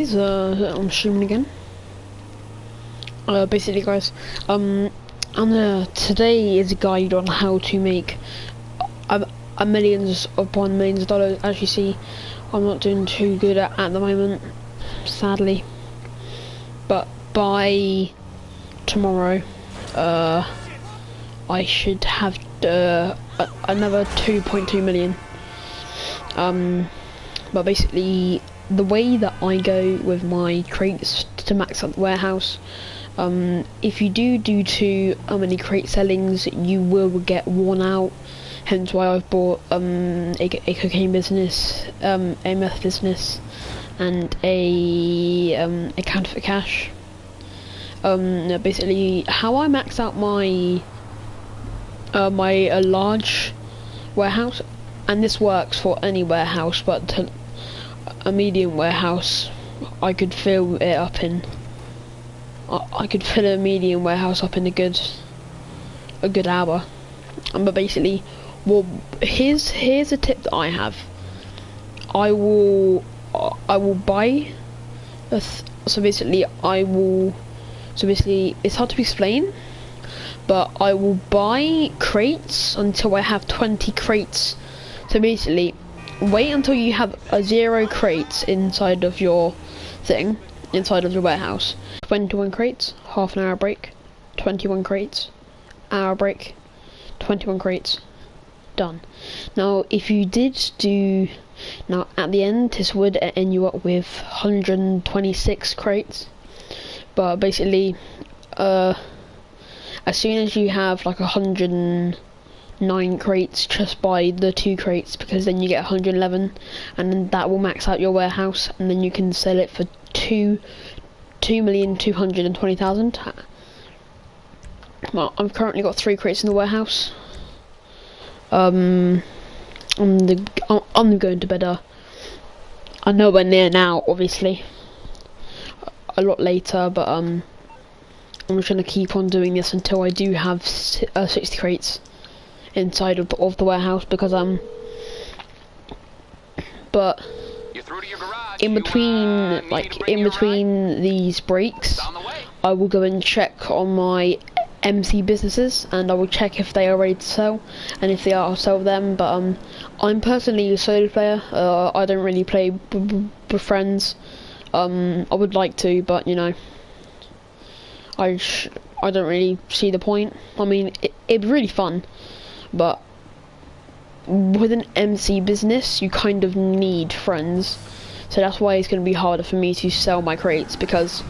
I'm streaming again. Basically, guys, today is a guide on how to make a millions upon millions of dollars. As you see, I'm not doing too good at the moment, sadly. But by tomorrow, I should have another 2.2 million. But basically, the way that I go with my crates to max out the warehouse, if you do too many crate sellings, you will get worn out. Hence why I've bought a cocaine business, a meth business, and a counterfeit cash. Basically, how I max out my my large warehouse, and this works for any warehouse, but a medium warehouse, I could fill it up in. I could fill a medium warehouse up in a good hour. But basically, well, here's a tip that I have. I will buy. So basically, it's hard to explain, but I will buy crates until I have 20 crates. So basically, wait until you have 0 crates inside of your thing, inside of your warehouse. 21 crates, half an hour break. 21 crates, hour break. 21 crates, done. Now, if you did do, now at the end, this would end you up with 126 crates. But basically, as soon as you have like 109 crates, just buy the 2 crates, because then you get 111, and then that will max out your warehouse, and then you can sell it for 2,220,000. Well, I've currently got 3 crates in the warehouse. I'm going to bed. I'm nowhere near now, obviously. A lot later, but I'm just gonna keep on doing this until I do have 60 crates inside of the warehouse, because but in between these breaks, I will go and check on my MC businesses, and I will check if they are ready to sell, and if they are, I'll sell them. But I'm personally a solo player. I don't really play with friends. I would like to, but you know, I don't really see the point. I mean, it'd be really fun, but with an MC business, you kind of need friends. So that's why it's going to be harder for me to sell my crates, because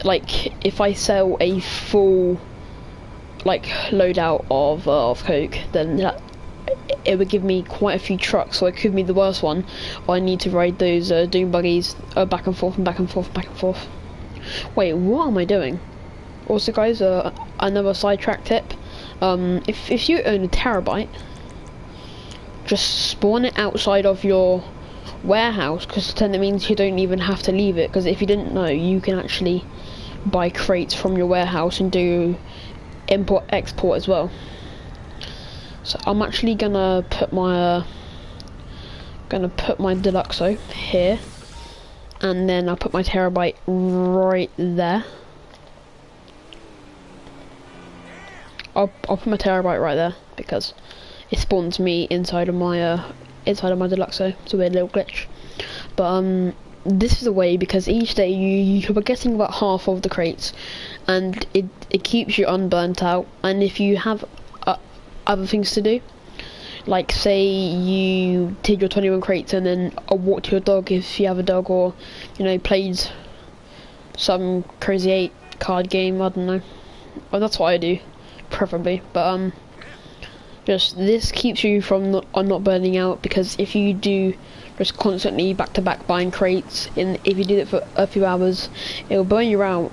like, if I sell a full like loadout of coke, then it would give me quite a few trucks, so it could be the worst one. I need to ride those doom buggies back and forth and back and forth and back and forth. Wait, what am I doing? Also, guys, another sidetrack tip: if you own a terabyte, just spawn it outside of your warehouse, because then it means you don't even have to leave it. Because if you didn't know, you can actually buy crates from your warehouse and do import export as well. So I'm actually gonna put my Deluxo here, and then I'll put my terabyte right there. I'll put my terabyte right there, because it spawns me inside of my Deluxo. It's a weird little glitch, but this is the way, because each day you're getting about half of the crates, and it keeps you unburnt out. And if you have other things to do, like say you did your 21 crates and then walked your dog, if you have a dog, or you know, played some crazy 8 card game, I don't know. Well, that's what I do, preferably. But just this keeps you from not burning out, because if you do just constantly back to back buying crates, and if you do it for a few hours, it'll burn you out.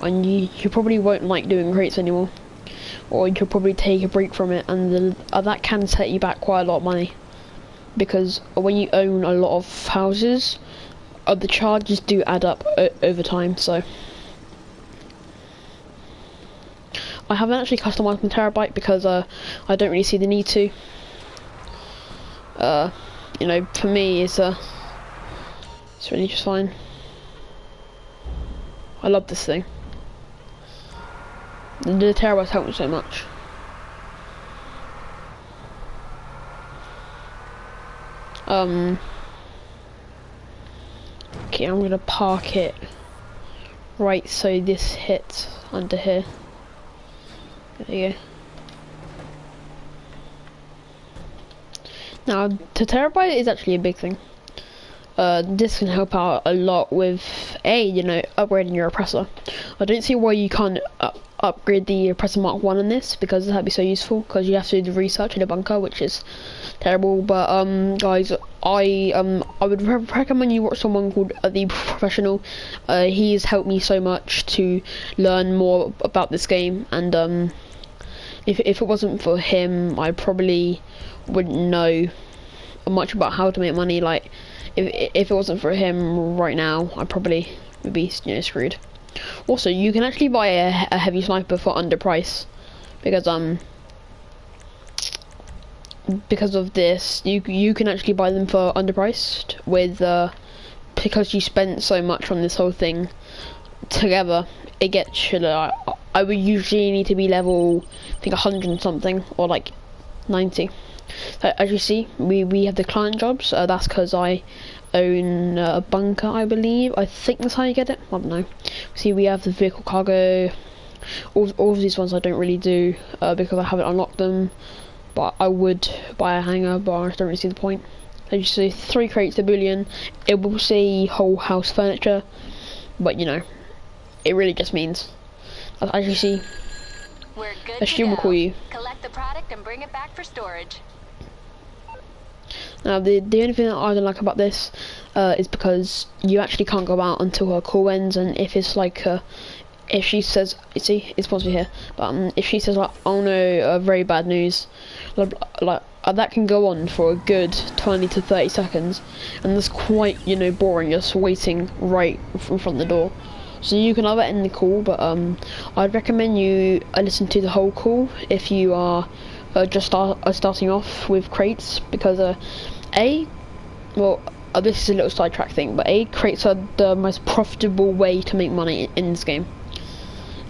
And you probably won't like doing crates anymore, or you could probably take a break from it, and that can set you back quite a lot of money, because when you own a lot of houses, the charges do add up over time. So I haven't actually customized my terabyte, because I don't really see the need to. You know, for me, it's It's really just fine. I love this thing. The terabytes help me so much. Okay, I'm gonna park it right so this hits under here. There you go. Now, the terabyte is actually a big thing. This can help out a lot with, you know, upgrading your oppressor. I don't see why you can't upgrade the oppressor Mark 1 in this, because that'd be so useful, because you have to do the research in the bunker, which is terrible. But guys, I would recommend you watch someone called The Professional. He's helped me so much to learn more about this game, and if it wasn't for him, I probably wouldn't know much about how to make money. Like, if it wasn't for him right now, I probably would be, you know, screwed. Also, you can actually buy a heavy sniper for under price, because of this, you can actually buy them for underpriced with because you spent so much on this whole thing together. It gets you, I would usually need to be level, I think 100 and something, or like 90. So as you see, we have the client jobs. That's because I own a bunker, I believe. I think that's how you get it. I don't know. See, we have the vehicle cargo. All of these ones I don't really do because I haven't unlocked them. But I would buy a hangar, but I don't really see the point. As you see, 3 crates a bullion. It will say whole house furniture, but you know, it really just means, as you see, we're good a student will call you. Collect the product and bring it back for storage. Now, the only thing that I don't like about this is because you actually can't go out until her call ends, and if it's like, if she says, you see, it's supposed to be here, but if she says like, oh no, very bad news, like that can go on for a good 20 to 30 seconds, and that's quite, you know, boring, just waiting right in front of the door. So you can either end the call, but I'd recommend you listen to the whole call if you are just starting off with crates, because this is a little sidetrack thing, but crates are the most profitable way to make money in this game.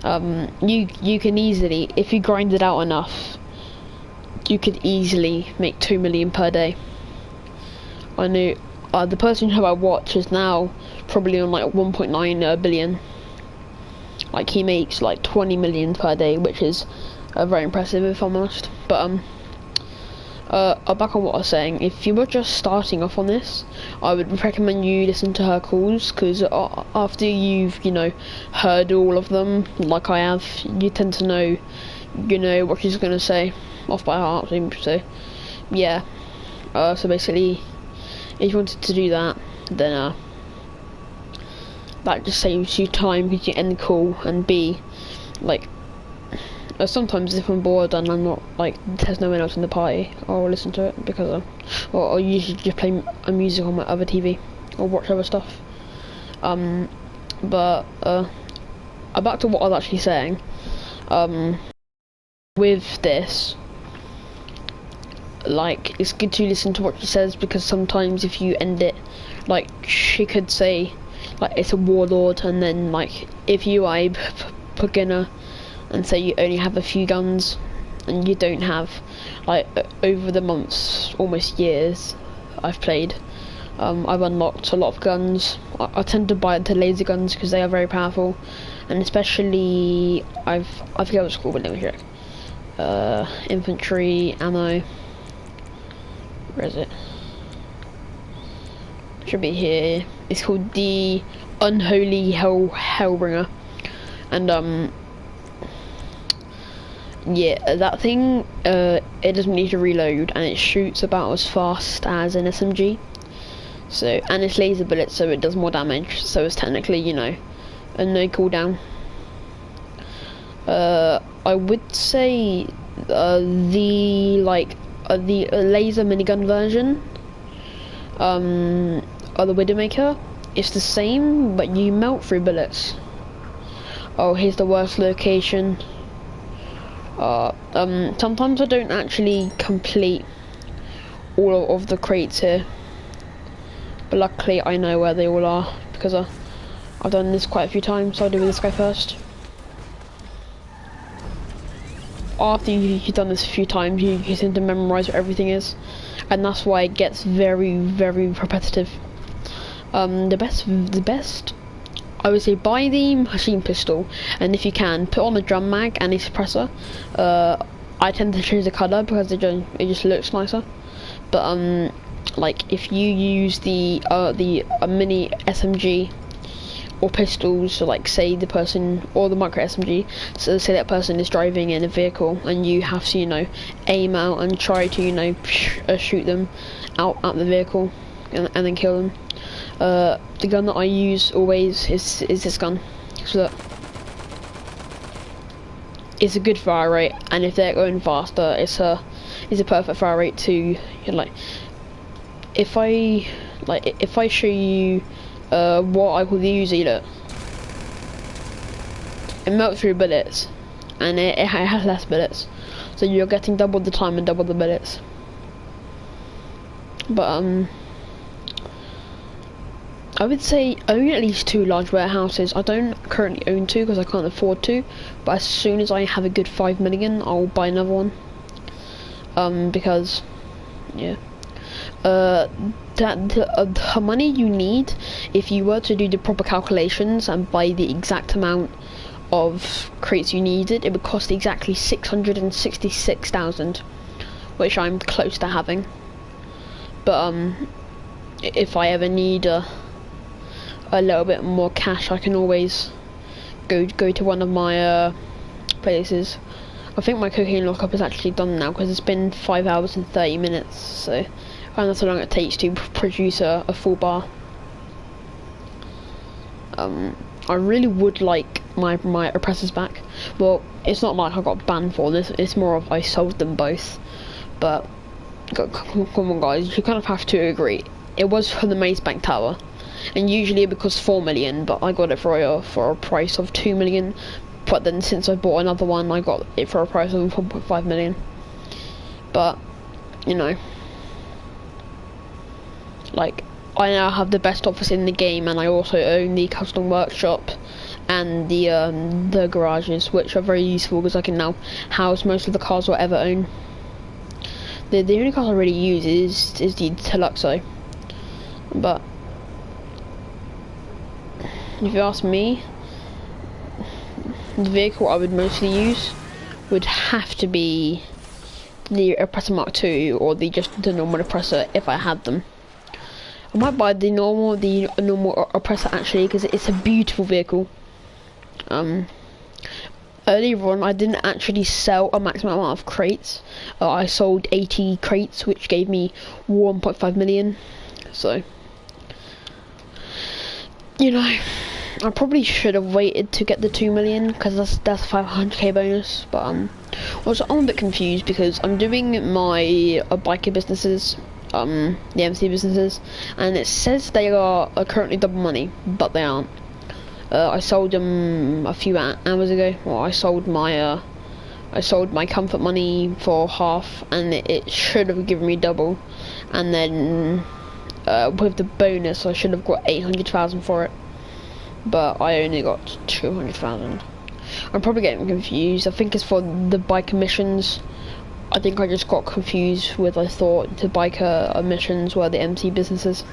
You can easily, if you grind it out enough, you could easily make 2 million per day. I know the person who I watch is now probably on like 1.9 billion. Like, he makes like 20 million per day, which is very impressive, if I'm honest. But back on what I was saying, if you were just starting off on this, I would recommend you listen to her calls, because after you've, you know, heard all of them, like I have, you tend to know, you know, what she's gonna say off by heart. So yeah, so basically, if you wanted to do that, then that just saves you time, because you end the call, and B, like, sometimes if I'm bored and I'm not, like, there's no one else in the party, I'll listen to it, because or I'll usually just play music on my other TV or watch other stuff. But back to what I was actually saying. With this, like, it's good to listen to what she says, because sometimes if you end it, like, she could say, like, it's a warlord, and then, like, if you are a beginner and say you only have a few guns, and you don't have, like, over the months, almost years I've played, I've unlocked a lot of guns. I tend to buy the laser guns because they are very powerful, and especially I forget what it's called, but let me check. Infantry ammo. Where is it? Should be here. It's called the Unholy Hellbringer, and yeah, that thing, it doesn't need to reload, and it shoots about as fast as an SMG. So, and it's laser bullets, so it does more damage. So it's technically, you know, a no cooldown. I would say the laser minigun version, of the Widowmaker, it's the same, but you melt through bullets. Oh, here's the worst location. Sometimes I don't actually complete all of the crates here, but luckily I know where they all are because I've done this quite a few times, so I'll do with this guy first. After you've done this a few times, you tend to memorize where everything is, and that's why it gets very, very repetitive. The best, I would say, buy the machine pistol, and if you can, put on a drum mag and a suppressor. I tend to choose the colour because it just looks nicer. But like if you use the mini SMG or pistols, so like say the person, or the micro SMG, so say that person is driving in a vehicle and you have to, you know, aim out and try to, you know, shoot them out the vehicle and then kill them. The gun that I use always is this gun. So that it's a good fire rate, and if they're going faster, it's a perfect fire rate to, you know, like if I show you what I call the Uzi, look, it melts through bullets, and it has less bullets, so you're getting double the time and double the bullets. But I would say own at least 2 large warehouses. I don't currently own 2 because I can't afford to, but as soon as I have a good 5 million, I'll buy another one. Because yeah, the money you need, if you were to do the proper calculations and buy the exact amount of crates you needed, it would cost exactly 666,000, which I'm close to having. But if I ever need a little bit more cash, I can always go to one of my places. I think my cocaine lockup is actually done now because it's been 5 hours and 30 minutes, so and that's how long it takes to produce a full bar. I really would like my oppressors back. Well, it's not like I got banned for this, it's more of I sold them both. But come on guys, you kind of have to agree, it was for the Maze Bank Tower, and usually it costs 4 million, but I got it for a price of 2 million. But then since I bought another one, I got it for a price of 1.5 million. But you know, like, I now have the best office in the game, and I also own the custom workshop and the garages, which are very useful because I can now house most of the cars I'll ever own. The only car I really use is the Deluxo. But if you ask me, the vehicle I would mostly use would have to be the Oppressor Mark II or the normal Oppressor if I had them. I might buy the normal Oppressor actually because it's a beautiful vehicle. Earlier on I didn't actually sell a maximum amount of crates. I sold 80 crates, which gave me 1.5 million. So, you know, I probably should have waited to get the 2 million because that's 500k bonus. But also I'm a bit confused because I'm doing my biker businesses, the MC businesses, and it says they are currently double money, but they aren't. I sold them a few hours ago. Well, I sold my comfort money for half, and it should have given me double, and then with the bonus I should have got 800,000 for it. But I only got 200,000. I'm probably getting confused. I think it's for the biker missions. I think I just got confused with, I thought the biker missions were the MC businesses.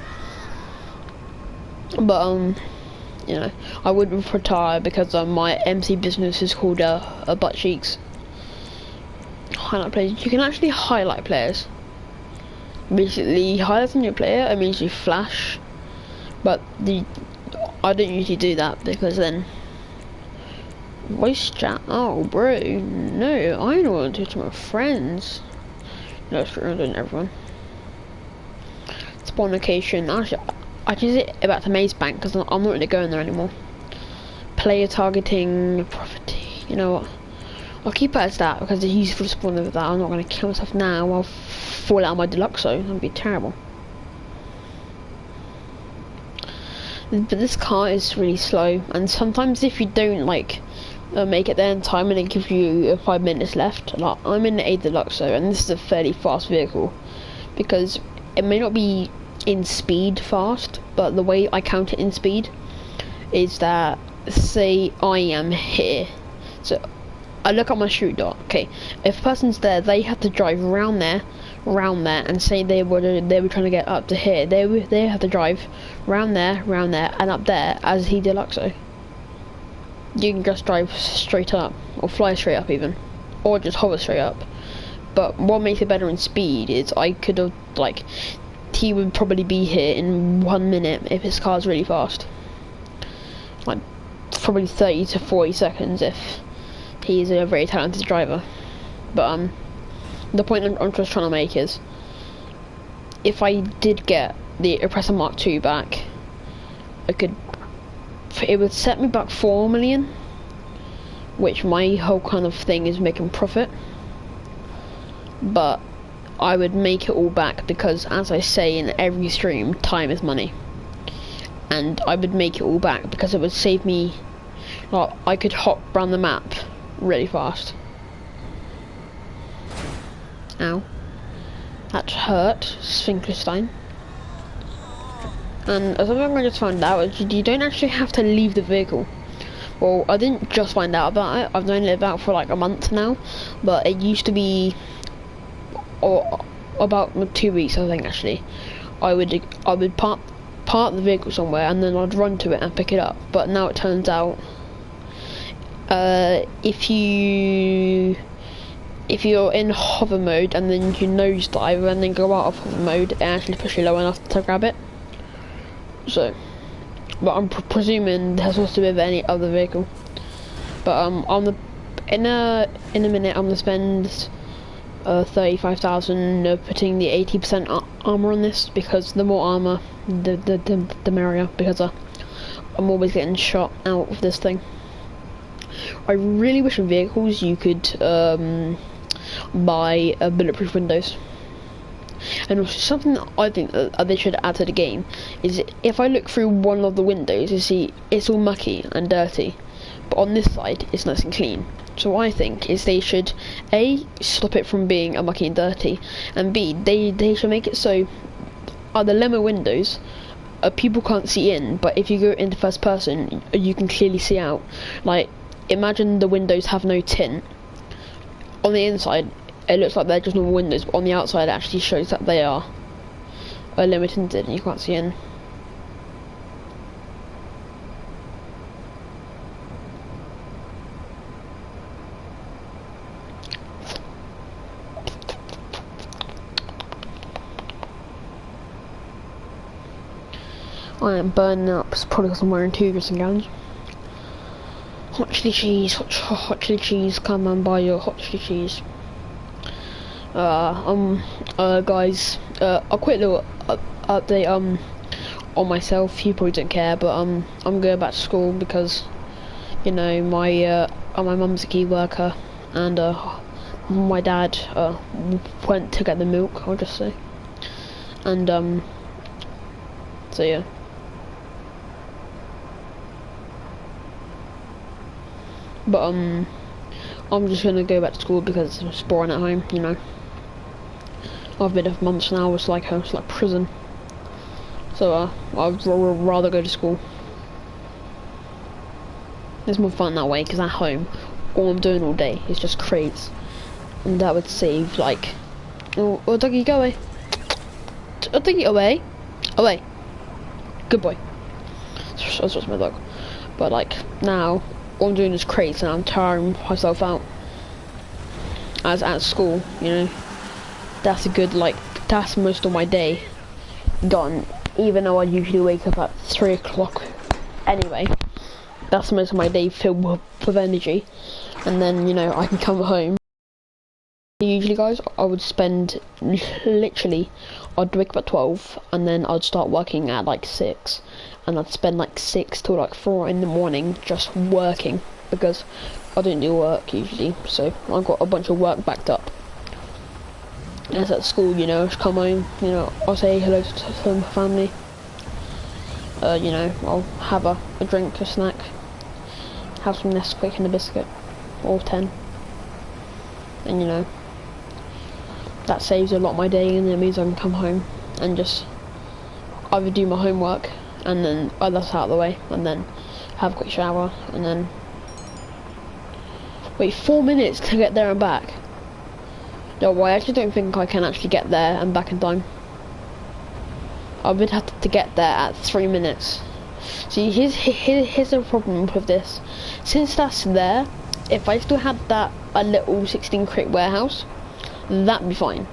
But you know, I wouldn't retire because my MC business is called Butt Cheeks. Highlight players. You can actually highlight players. Basically, highlights on your player, it means you flash. But I don't usually do that because then voice chat. Oh, bro, no, I don't want to do it to my friends. No, it's true, I'm doing everyone. Spawn location. Actually, I can say about the Maze Bank because I'm not really going there anymore. Player targeting, property. You know what? I'll keep it as that because it's useful to spawn with that. I'm not going to kill myself now. I'll fall out of my Deluxo. That'd be terrible. But this car is really slow, and sometimes if you don't like make it there in time and it gives you 5 minutes left, like I'm in a Deluxo and this is a fairly fast vehicle, because it may not be in speed fast, but the way I count it in speed is that, say I am here, so I look at my street dot. Okay, if a person's there, they have to drive round there, and say they were trying to get up to here. They have to drive round there, and up there as he deluxo. You can just drive straight up, or fly straight up even, or just hover straight up. But what makes it better in speed is I could have, like, he would probably be here in 1 minute if his car's really fast. Like, probably 30 to 40 seconds if he's a very talented driver. But the point I'm just trying to make is, if I did get the Oppressor Mark II back, it would set me back 4 million, which my whole kind of thing is making profit. But I would make it all back because, as I say in every stream, time is money. And I would make it all back because it would save me, like, I could hop around the map really fast. Ow. That hurt, Sfinkelstein. And something I just found out is you don't actually have to leave the vehicle. Well, I didn't just find out about it, I've known it about for like a month now, but it used to be, or about 2 weeks I think actually. I would park the vehicle somewhere and then I'd run to it and pick it up. But now it turns out, if you're in hover mode and then you nosedive and then go out of hover mode, it actually pushes you low enough to grab it. So, but I'm presuming that's supposed to be with any other vehicle. But in a minute I'm gonna spend 35,000 putting the 80% armor on this, because the more armor, the merrier, because I'm always getting shot out of this thing. I really wish in vehicles you could buy bulletproof windows. And also something that I think that they should add to the game is, if I look through one of the windows, you see it's all mucky and dirty, but on this side it's nice and clean. So what I think is they should A, stop it from being mucky and dirty, and B, they should make it so the limo windows, people can't see in, but if you go into first person you can clearly see out. Like, imagine the windows have no tint. On the inside it looks like they're just normal windows, but on the outside it actually shows that they are limo tinted and you can't see in. I am burning up, it's probably because I'm wearing 2 dressing gowns. Hot chili cheese, hot chili cheese, come and buy your hot chili cheese. Guys, a quick little update on myself. You probably don't care, but I'm going back to school because, you know, my mum's a key worker, and my dad went to get the milk, I'll just say, and so yeah. But I'm just gonna go back to school because it's boring at home, you know. I've been here for months now. It's like prison. So I'd rather go to school. It's more fun that way, because at home, all I'm doing all day is just crates, and that would save like, oh doggy, go away. Oh doggy, away, away. Good boy. That's just my dog. But like now, all I'm doing is crates, and I'm tiring myself out. As at school, you know, that's that's most of my day gone. Even though I usually wake up at 3 o'clock anyway, that's most of my day filled with energy. And then, you know, I can come home. Usually, guys, I would spend literally, I'd wake up at 12 and then I'd start working at like 6, and I'd spend like 6 till like 4 in the morning just working, because I don't do work usually, so I've got a bunch of work backed up. As at school, you know, I just come home, you know, I'll say hello to my family, you know, I'll have a drink, a snack, have some Nesquik and a biscuit, or 10, and you know, that saves a lot of my day, and it means I can come home and just either do my homework and then that's out of the way, and then have a quick shower, and then wait 4 minutes to get there and back. No, well, I actually don't think I can actually get there and back in time. I would have to get there at 3 minutes. See, here's the problem with this. Since that's there, if I still had that a little 16 crate warehouse, that'd be fine.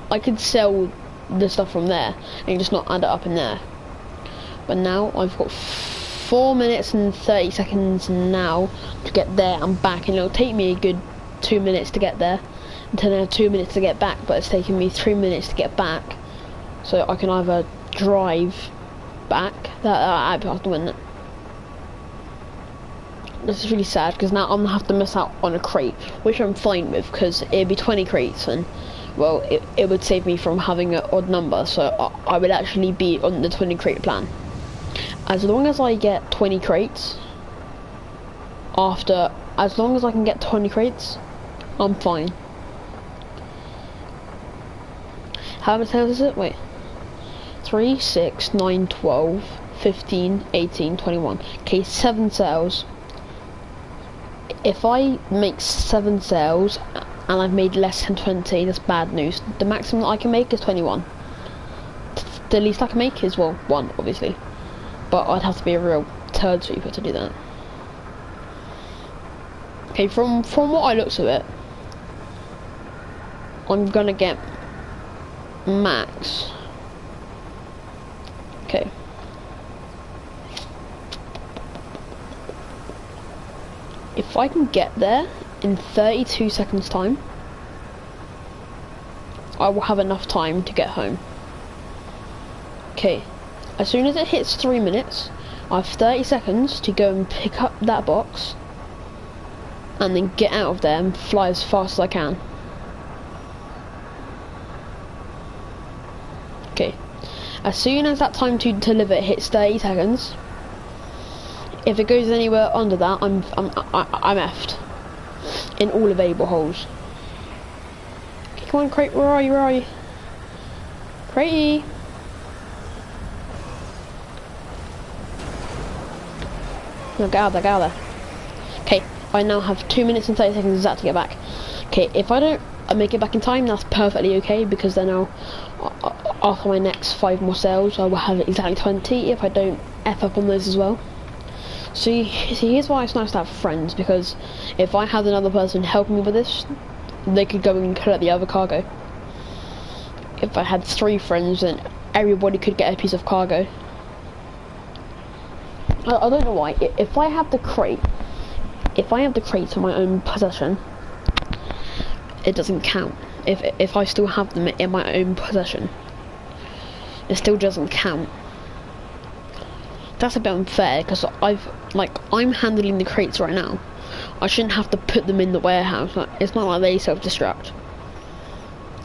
I could sell the stuff from there and just not add it up in there. But now I've got 4 minutes and 30 seconds now to get there and back, and it'll take me a good 2 minutes to get there, and then 2 minutes to get back, but it's taking me 3 minutes to get back, so I can either drive back. I'd have to win it. This is really sad because now I'm gonna have to miss out on a crate, which I'm fine with because it'd be 20 crates, and well, it would save me from having an odd number, so I would actually be on the 20 crate plan. As long as I get 20 crates, as long as I can get 20 crates, I'm fine. How many sales is it? Wait. 3, 6, 9, 12, 15, 18, 21. Okay, 7 sales. If I make 7 sales and I've made less than 20, that's bad news. The maximum I can make is 21. The least I can make is, well, 1, obviously. But I'd have to be a real turd sweeper to do that. Okay, from what I looks of it, I'm gonna get max. Okay. If I can get there in 32 seconds time, I will have enough time to get home. Okay. As soon as it hits 3 minutes, I have 30 seconds to go and pick up that box and then get out of there and fly as fast as I can. Okay. As soon as that time to deliver hits 30 seconds, if it goes anywhere under that, I'm effed in all available holes. Okay, come on, crate, where are you? Where are you? Cratey. No, get out there, Okay, I now have 2 minutes and 30 seconds exactly to get back. Okay, if I don't make it back in time, that's perfectly okay, because then after my next 5 more sales, I will have exactly 20 if I don't F up on those as well. See, here's why it's nice to have friends, because if I had another person helping me with this, they could go and collect the other cargo. If I had 3 friends, then everybody could get a piece of cargo. I don't know why. If I have the crate in my own possession, it doesn't count. If I still have them in my own possession, it still doesn't count. That's a bit unfair because I'm handling the crates right now. I shouldn't have to put them in the warehouse. It's not like they self-destruct.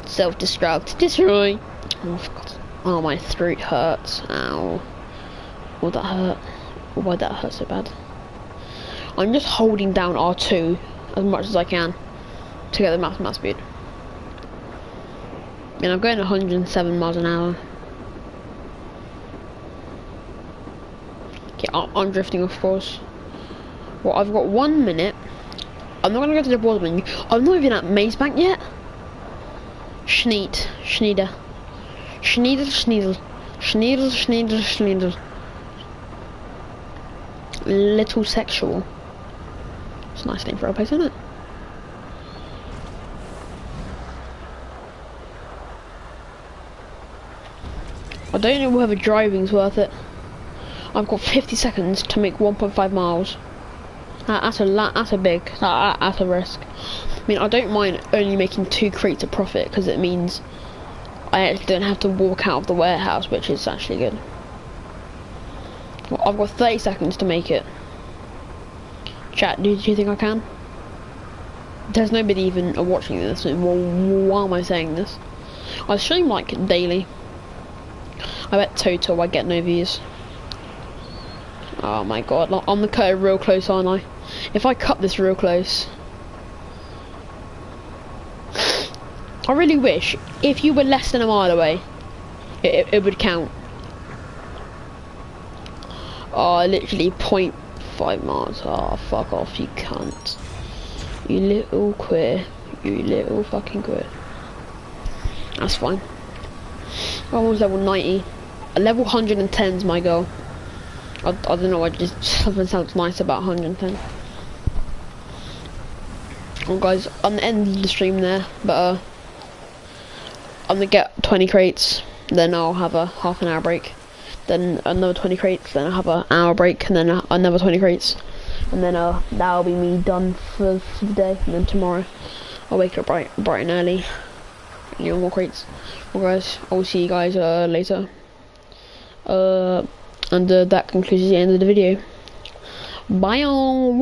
Self-destruct. Destroy. Oh, God. Oh, my throat hurts. Ow. Oh, that hurt. Why'd that hurt so bad? I'm just holding down R2 as much as I can to get the max speed. And I'm going 107 miles an hour. Okay, I'm drifting, of course. Well, I've got 1 minute. I'm not gonna go to the board menu. I'm not even at Maze Bank yet. Schneeder. Little sexual. It's a nice name for a place, isn't it? I don't know whether driving's worth it. I've got 50 seconds to make 1.5 miles. That's a risk. I mean, I don't mind only making 2 crates of profit because it means I actually don't have to walk out of the warehouse, which is actually good. Well, I've got 30 seconds to make it. Chat, do you think I can? There's nobody even watching this, well, why am I saying this? I stream like daily. I bet total I get no views. Oh my god, I'm gonna cut it real close, aren't I? If I cut this real close, I really wish if you were less than a mile away, it would count. Oh, literally 0.5 miles. Oh, fuck off, you cunt. You little queer. You little fucking queer. That's fine. I'm almost level 90. Level 110 is my goal. I don't know, I just something sounds nice about 110. Well guys, I'm gonna end the stream there, but I'm gonna get 20 crates, then I'll have a half an hour break, then another 20 crates, then I'll have an hour break, and then another 20 crates, and then that'll be me done for the day, and then tomorrow I'll wake up bright and early, and more crates. Well guys, I'll see you guys later. And that concludes the end of the video. Bye all.